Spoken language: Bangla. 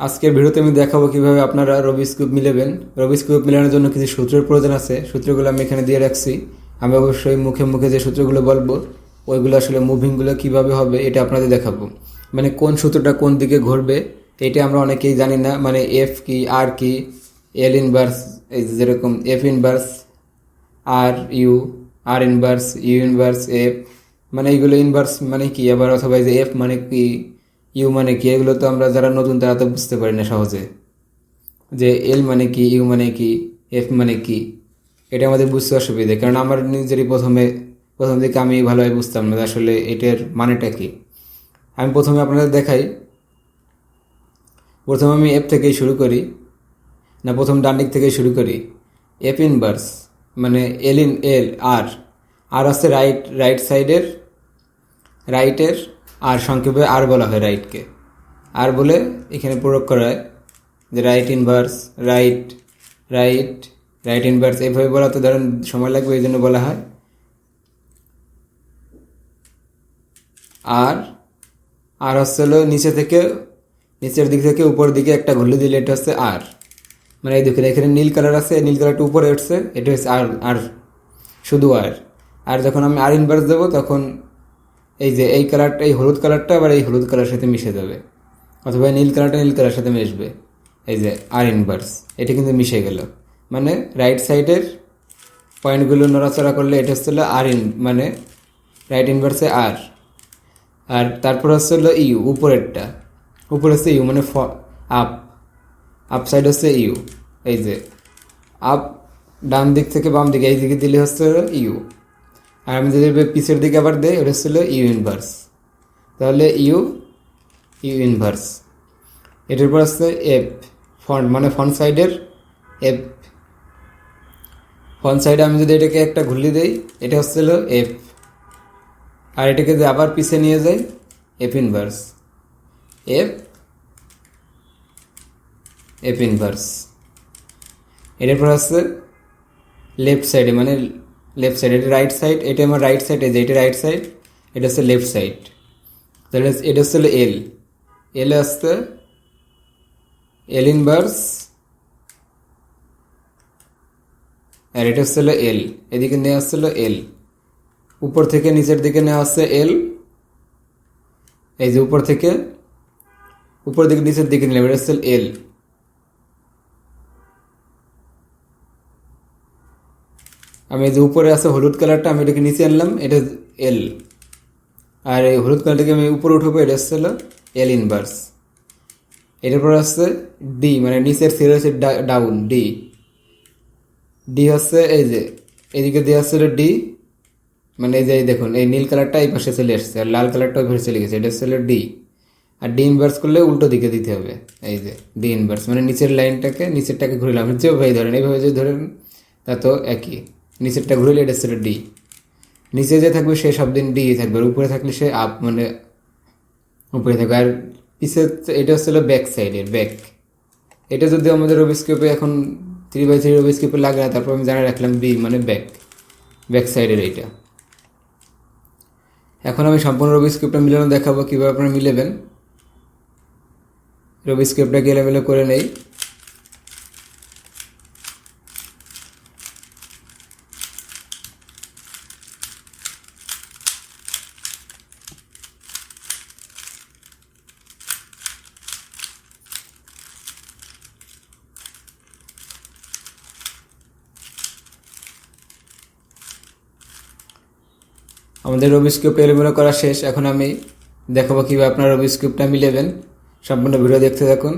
আজকের ভিডিওতে আমি দেখাবো কিভাবে আপনারা রবিক্স কিউব মিলাবেন। রবিক্স কিউব মেলানোর জন্য কিছু সূত্রের প্রয়োজন আছে। সূত্রগুলো আমি এখানে দিয়ে রাখছি। আমি অবশ্যই মুখে মুখে যে সূত্রগুলো বলবো ওইগুলো আসলে মুভিংগুলো কিভাবে হবে এটা আপনাদের দেখাবো। মানে কোন সূত্রটা কোন দিকে ঘুরবে এটা আমরা অনেকেই জানি না। মানে এফ কি, আর কি, এল ইনভার্স, এই যেরকম F inverse R U, R inverse, U inverse F, মানে এইগুলো ইনভার্স মানে কি, আবার অথবা এই যে এফ মানে কি, ইউ মানে কি, এগুলো তো আমরা যারা নতুন তারা তো বুঝতে পারি না সহজে। যে এল মানে কি, ইউ মানে কি, এফ মানে কি, এটা আমাদের বুঝতে অসুবিধা। কারণ আমার নিজেরই প্রথম দিকে আমি ভালোভাবে বুঝতাম না আসলে এটার মানেটা কি। আমি প্রথমে আপনাদের দেখাই। প্রথমে আমি এফ থেকেই শুরু করি, না প্রথম ডান দিক থেকেই শুরু করি। এফ ইনভার্স মানে এল ইন এল আর, আর আছে রাইট সাইডের, রাইটের আর সংক্ষেপে আর বলা হয় রাইটকে। আর বলে এখানে প্রয়োগ করা হয় যে right inverse, right right right inverse, এইভাবে বলা তো ধরেন সময় লাগবে, এই জন্য বলা হয় আর। আর হচ্ছে হলো নিচের দিক থেকে উপরের দিকে একটা ঘুরলে দিলে এটা হচ্ছে আর। মানে এই দেখুন এখানে নীল কালার আছে, নীল কালারটা উপরে উঠছে, এটা হচ্ছে আর, আর শুধু আর। আর যখন আমি আর ইনভার্স দেবো তখন এই যে এই কালারটা, এই হলুদ কালারটা আবার এই হলুদ কালারের সাথে মিশে যাবে, অথবা নীল কালারটা নীল কালারের সাথে মিশবে। এই যে আর ইনভার্স, এটা কিন্তু মিশে গেল। মানে রাইট সাইডের পয়েন্টগুলো নড়াচড়া করলে এটা হচ্ছে আর ইন, মানে রাইট ইনভার্সে আর। আর তারপর হচ্ছে হলো ইউ, উপরেরটা, উপরে হচ্ছে ইউ মানে আপ, আপ সাইড হচ্ছে ইউ। এই যে আপ ডান দিক থেকে বাম দিকে এই দিকে দিলে হচ্ছে ইউ। আর আমি যদি পিছের দিকে আবার দেই ওটা হচ্ছে ইউ ইনভার্স। তাহলে ইউ ইনভার্স। এটার পর আসছে এফ, ফন্ট মানে ফ্রন্ট সাইডের এফ। ফ্রন্ট সাইডে আমি যদি এটাকে একটা ঘুরলি দেই এটা হচ্ছে এফ। আর এটাকে যদি আবার পিছে নিয়ে যাই F inverse, F F inverse. এটার পর আসছে লেফট সাইডে, মানে লেফট সাইড, এটা রাইট সাইড, এটা আমার রাইট সাইড, এই যে এটা রাইট সাইড, এটা হচ্ছে লেফট সাইড। তাহলে এটা হচ্ছে এল, এল আসছে এল ইনভার্স, আর এটা হচ্ছে এল, এদিকে নেওয়া হচ্ছিল এল, উপর থেকে নিচের দিকে নেওয়া হচ্ছে এল। এই যে উপর থেকে নিচের দিকে নিলাম, এটা হচ্ছে এল। আমি এই যে উপরে আছে হলুদ কালারটা আমি এটাকে নিচে আনলাম, এটা এল। আর এই হলুদ কালারটাকে আমি উপরে উঠাবো, এটা হচ্ছে এল ইনভার্স। এটার পর আসছে ডি, মানে নিচের সেল হচ্ছে ডাউন, ডি। ডি হচ্ছে এই যে এদিকে দেওয়া হচ্ছে ডি, মানে এই যে দেখুন এই নীল কালারটা এই পাশে চলে আসছে আর লাল কালারটা ওই পাশে চলে গেছে, এটা হচ্ছে ডি। আর ডি ইনভার্স করলে উল্টো দিকে দিতে হবে। এই যে ডি ইনভার্স মানে নিচের লাইনটাকে, নিচেরটাকে ঘুরিলাম, যেভাবে ধরেন এইভাবে যদি ধরেন তা তো একই। নিচেরটা ঘুরিলে এটা হচ্ছে ডি, নিচে যে থাকবে সে সব দিন ডি থাকবে, আর উপরে থাকলে সে আপ মানে উপরে থাকবে। আর পিছে এটা হচ্ছে ব্যাক সাইডের ব্যাক। এটা যদি আমাদের রবিস্কোপে এখন 3x3 রবিস্কোপে লাগে না, তারপর আমি জানিয়ে রাখলাম বি মানে ব্যাক সাইডের এইটা। এখন আমি সম্পূর্ণ রবিস্কোপটা মিলানো দেখাবো কীভাবে আপনারা মিলেবেন। রবিস্কোপটাকে এলোমেলো করে নেই। আমাদের রবিস্কোপ এলোমেলো করা শেষ। এখন আমি দেখাবো কীভাবে আপনার রবিস্কোপটা মিলাবেন। সম্পূর্ণ ভিডিও দেখতে থাকুন।